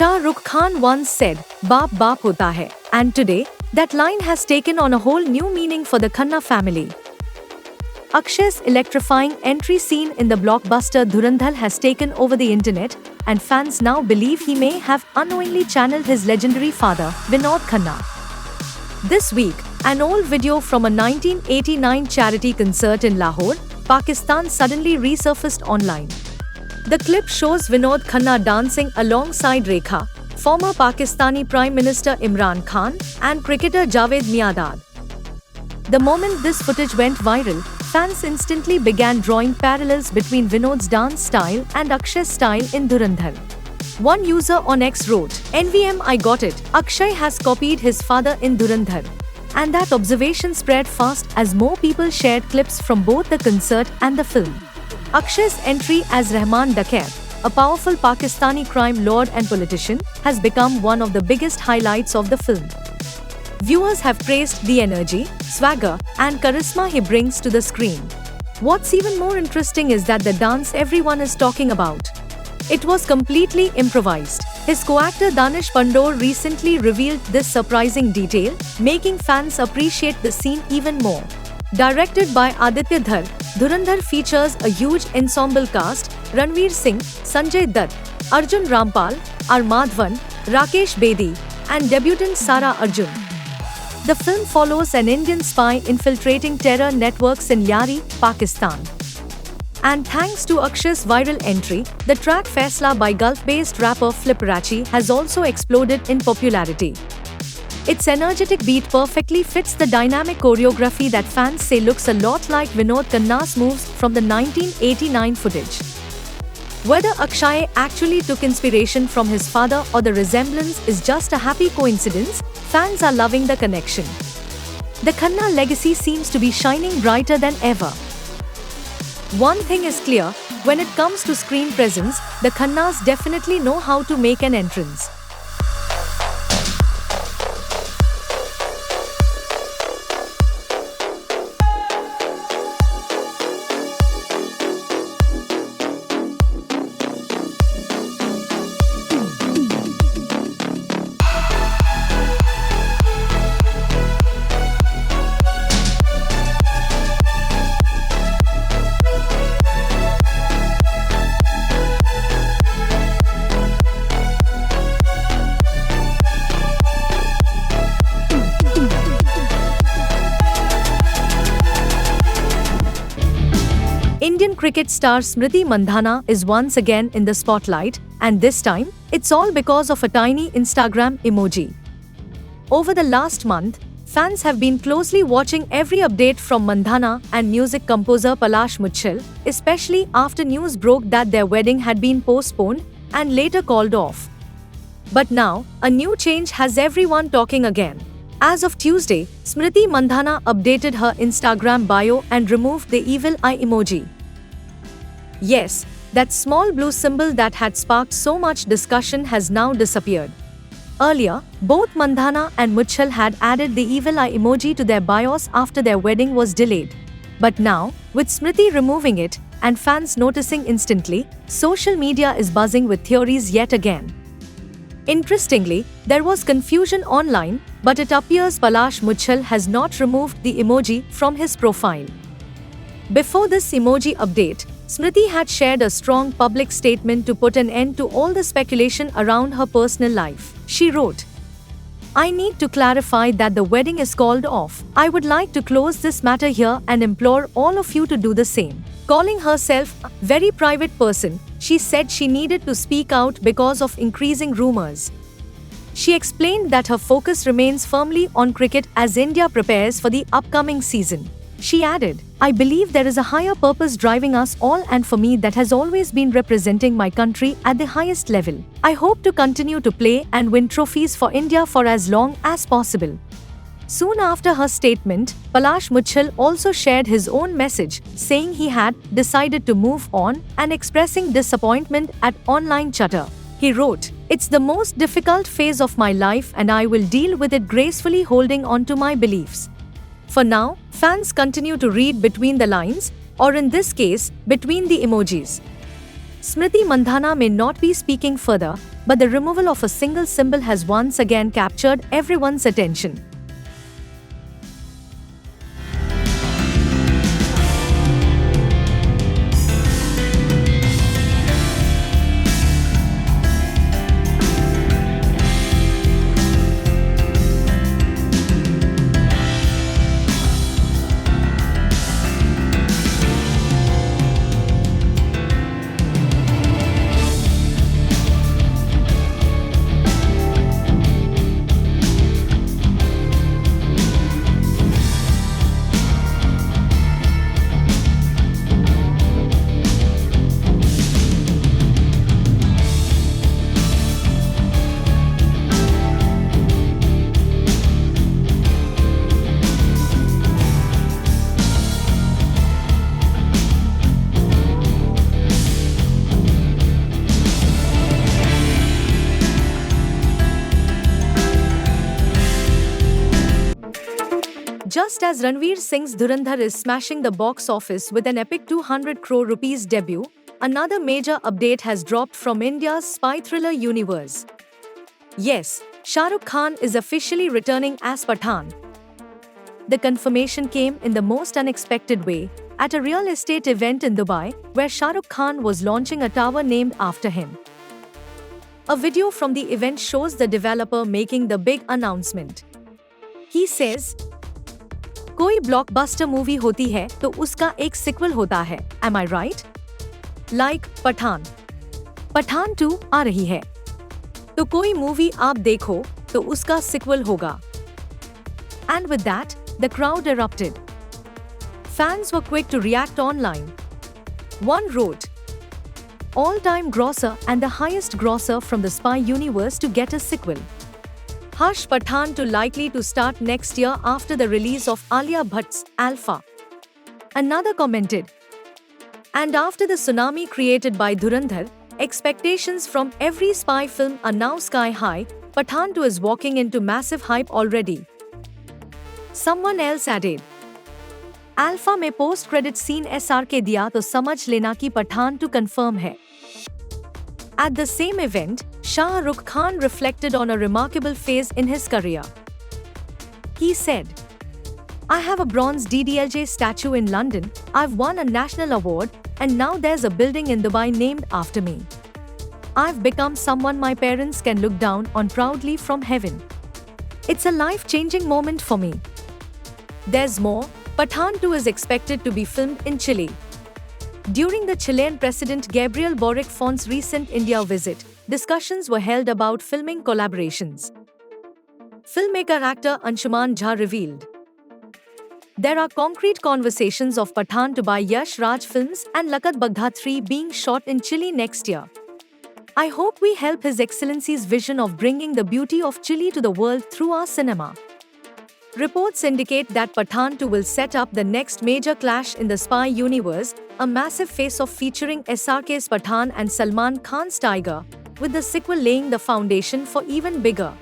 Shah Rukh Khan once said, "Baap baap hota hai," and today, that line has taken on a whole new meaning for the Khanna family. Akshay's electrifying entry scene in the blockbuster Dhurandhar has taken over the internet, and fans now believe he may have unknowingly channeled his legendary father, Vinod Khanna. This week, an old video from a 1989 charity concert in Lahore, Pakistan suddenly resurfaced online. The clip shows Vinod Khanna dancing alongside Rekha, former Pakistani Prime Minister Imran Khan, and cricketer Javed Miandad. The moment this footage went viral, fans instantly began drawing parallels between Vinod's dance style and Akshay's style in Dhurandhar. One user on X wrote, "NVM, I got it, Akshay has copied his father in Dhurandhar." And that observation spread fast as more people shared clips from both the concert and the film. Akshay's entry as Rahman Dakat, a powerful Pakistani crime lord and politician, has become one of the biggest highlights of the film. Viewers have praised the energy, swagger, and charisma he brings to the screen. What's even more interesting is that the dance everyone is talking about. It was completely improvised. His co-actor Danish Pandor recently revealed this surprising detail, making fans appreciate the scene even more. Directed by Aditya Dhar, Dhurandhar features a huge ensemble cast: Ranveer Singh, Sanjay Dutt, Arjun Rampal, R. Madhavan, Rakesh Bedi, and debutant Sara Arjun. The film follows an Indian spy infiltrating terror networks in Yari, Pakistan. And thanks to Akshay's viral entry, the track Faisla by Gulf-based rapper Fliperachi has also exploded in popularity. Its energetic beat perfectly fits the dynamic choreography that fans say looks a lot like Vinod Khanna's moves from the 1989 footage. Whether Akshay actually took inspiration from his father or the resemblance is just a happy coincidence, fans are loving the connection. The Khanna legacy seems to be shining brighter than ever. One thing is clear, when it comes to screen presence, the Khannas definitely know how to make an entrance. Indian cricket star Smriti Mandhana is once again in the spotlight, and this time, it's all because of a tiny Instagram emoji. Over the last month, fans have been closely watching every update from Mandhana and music composer Palash Muchal, especially after news broke that their wedding had been postponed and later called off. But now, a new change has everyone talking again. As of Tuesday, Smriti Mandhana updated her Instagram bio and removed the evil eye emoji. Yes, that small blue symbol that had sparked so much discussion has now disappeared. Earlier, both Mandhana and Muchal had added the evil eye emoji to their bios after their wedding was delayed. But now, with Smriti removing it, and fans noticing instantly, social media is buzzing with theories yet again. Interestingly, there was confusion online, but it appears Palash Muchal has not removed the emoji from his profile. Before this emoji update, Smriti had shared a strong public statement to put an end to all the speculation around her personal life. She wrote, "I need to clarify that the wedding is called off. I would like to close this matter here and implore all of you to do the same." Calling herself a very private person, she said she needed to speak out because of increasing rumors. She explained that her focus remains firmly on cricket as India prepares for the upcoming season. She added, "I believe there is a higher purpose driving us all, and for me that has always been representing my country at the highest level. I hope to continue to play and win trophies for India for as long as possible." Soon after her statement, Palash Muchal also shared his own message, saying he had decided to move on and expressing disappointment at online chatter. He wrote, "It's the most difficult phase of my life and I will deal with it gracefully, holding on to my beliefs." For now, fans continue to read between the lines, or in this case, between the emojis. Smriti Mandhana may not be speaking further, but the removal of a single symbol has once again captured everyone's attention. Just as Ranveer Singh's Dhurandhar is smashing the box office with an epic 200 crore rupees debut, another major update has dropped from India's spy thriller universe. Yes, Shah Rukh Khan is officially returning as Pathaan. The confirmation came in the most unexpected way, at a real estate event in Dubai, where Shah Rukh Khan was launching a tower named after him. A video from the event shows the developer making the big announcement. He says, कोई blockbuster movie होती है तो उसका एक sequel होता है, am I right? Like Pathan. Pathan 2 आ रही है. तो कोई मूवी आप देखो तो उसका सिक्वल होगा. And with that, the crowd erupted. Fans were quick to react online. One wrote, all-time grosser and the highest grosser from the spy universe to get a sequel. Hush, Pathaan 2 likely to start next year after the release of Alia Bhatt's Alpha. Another commented, and after the tsunami created by Dhurandhar, expectations from every spy film are now sky high. Pathaan 2 is walking into massive hype already. Someone else added, Alpha में post-credit scene SRK दिया तो समझ लेना कि Pathaan 2 confirm है. At the same event, Shah Rukh Khan reflected on a remarkable phase in his career. He said, I have a bronze DDLJ statue in London, I've won a national award, and now there's a building in Dubai named after me. I've become someone my parents can look down on proudly from heaven. It's a life-changing moment for me. There's more. Pathaan 2 is expected to be filmed in Chile. During the Chilean President Gabriel Boric Font's recent India visit, discussions were held about filming collaborations. Filmmaker actor Anshuman Jha revealed, there are concrete conversations of Pathaan 2 by Yash Raj Films and Lakat Bagdha 3 being shot in Chile next year. I hope we help His Excellency's vision of bringing the beauty of Chile to the world through our cinema. Reports indicate that Pathaan 2 will set up the next major clash in the spy universe, a massive face-off featuring SRK's Pathaan and Salman Khan's Tiger, with the sequel laying the foundation for even bigger.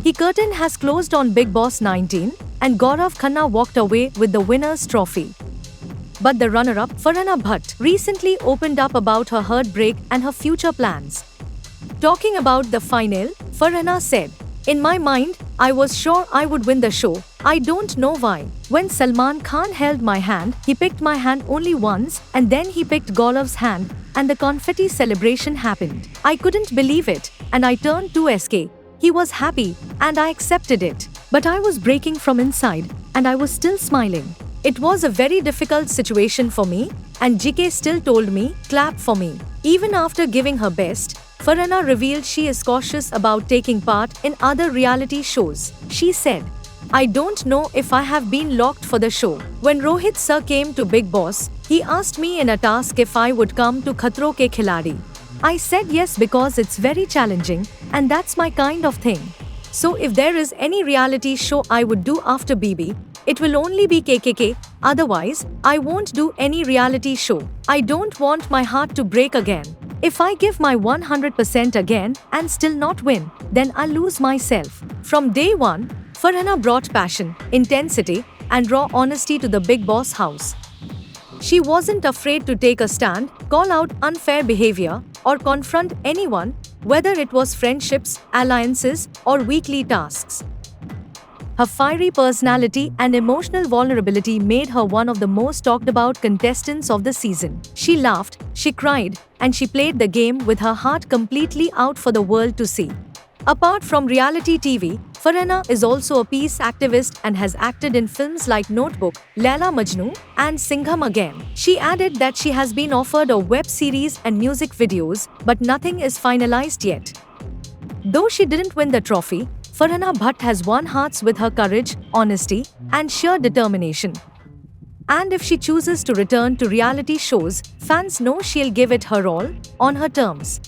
The curtain has closed on Bigg Boss 19, and Gaurav Khanna walked away with the winner's trophy. But the runner-up, Farhana Bhatt, recently opened up about her heartbreak and her future plans. Talking about the final, Farhana said, in my mind, I was sure I would win the show. I don't know why. When Salman Khan held my hand, he picked my hand only once, and then he picked Gaurav's hand, and the confetti celebration happened. I couldn't believe it, and I turned to SK. He was happy, and I accepted it. But I was breaking from inside, and I was still smiling. It was a very difficult situation for me, and GK still told me, clap for me. Even after giving her best, Farhana revealed she is cautious about taking part in other reality shows. She said, "I don't know if I have been locked for the show." When Rohit sir came to Bigg Boss, he asked me in a task if I would come to Khatro Ke Khiladi. I said yes because it's very challenging and that's my kind of thing. So if there is any reality show I would do after BB, it will only be KKK, otherwise, I won't do any reality show. I don't want my heart to break again. If I give my 100% again and still not win, then I'll lose myself. From day one, Farhana brought passion, intensity, and raw honesty to the Bigg Boss house. She wasn't afraid to take a stand, call out unfair behavior, or confront anyone, whether it was friendships, alliances, or weekly tasks. Her fiery personality and emotional vulnerability made her one of the most talked about contestants of the season. She laughed, she cried, and she played the game with her heart completely out for the world to see. Apart from reality TV, Farhana is also a peace activist and has acted in films like Notebook, Laila Majnu, and Singham Again. She added that she has been offered a web series and music videos, but nothing is finalized yet. Though she didn't win the trophy, Farhana Bhatt has won hearts with her courage, honesty, and sheer determination. And if she chooses to return to reality shows, fans know she'll give it her all, on her terms.